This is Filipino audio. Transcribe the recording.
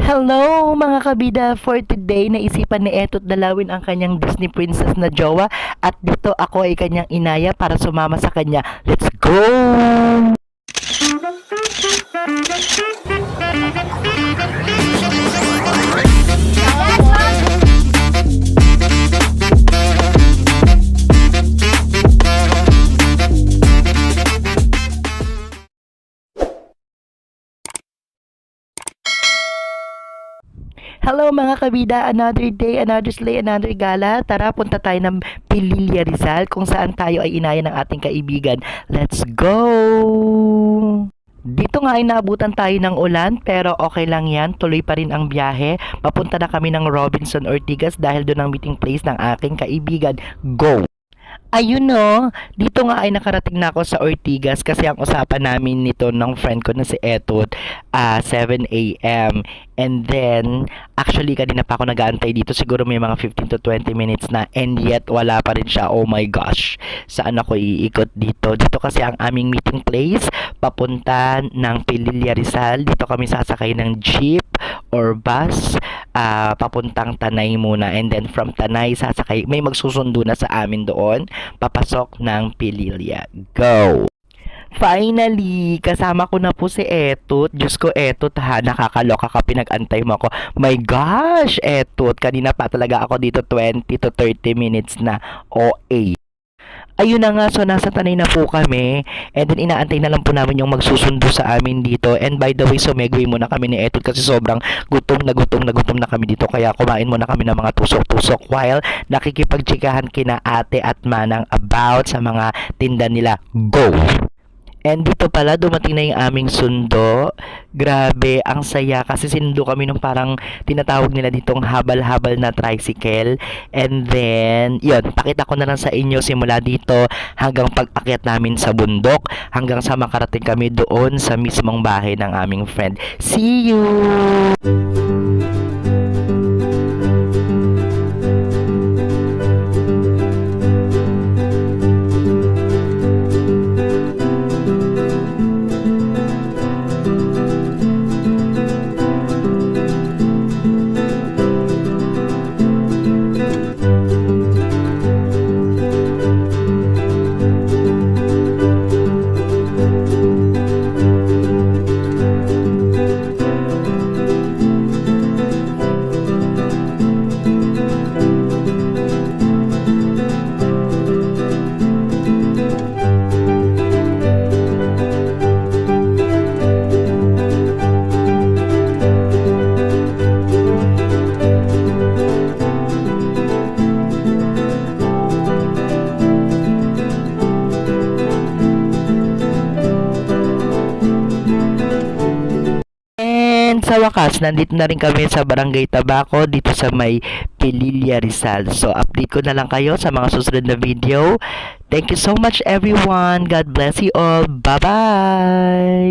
Hello mga kabida! For today, naisipan ni Eto't dalawin ang kanyang Disney princess na jowa at dito ako ay kanyang inaya para sumama sa kanya. Let's go! Hello mga kabida, another day, another slay, another gala. Tara, punta tayo ng Pililla Rizal kung saan tayo ay inaya ng ating kaibigan. Let's go! Dito nga ay naabutan tayo ng ulan pero okay lang yan, tuloy pa rin ang biyahe. Papunta na kami ng Robinson Ortigas dahil doon ang meeting place ng aking kaibigan. Go! Ayun no, dito nga ay nakarating na ako sa Ortigas kasi ang usapan namin nito ng friend ko na si Etot 7 a.m. And then, actually kanina pa ako nag-aantay dito, siguro may mga 15 to 20 minutes na and yet wala pa rin siya. Oh my gosh, saan ako iikot dito? Dito kasi ang aming meeting place, papunta ng Pililla Rizal. Dito kami sasakay ng jeep or bus papuntang Tanay muna and then from Tanay sasakay, may magsusundo na sa amin doon papasok ng Pililla. Go! Finally, kasama ko na po si Etot. Diyos ko, Etot ha, nakakaloka ka, pinag-antay mo ako. My gosh, Etot, kanina pa talaga ako dito 20 to 30 minutes na OA. Ayun na nga, so nasa Tanay na po kami and then inaantay na lang po namin yung magsusundo sa amin dito. And by the way, so megway muna kami ni Etot kasi sobrang gutom na kami dito, kaya kumain muna kami ng mga tusok-tusok while nakikipagtsikahan kina ate at manang about sa mga tinda nila. Go! And dito pala, dumating na yung aming sundo. Grabe, ang saya kasi sinundo kami nung parang tinatawag nila ditong habal-habal na tricycle. And then, yun, pakita ko na lang sa inyo simula dito hanggang pag-akyat namin sa bundok, hanggang sa makarating kami doon sa mismong bahay ng aming friend. See you! And sa wakas, nandito na rin kami sa Barangay Tabaco dito sa may Pililla Rizal. So update ko na lang kayo sa mga susunod na video. Thank you so much everyone. God bless you all. Bye-bye!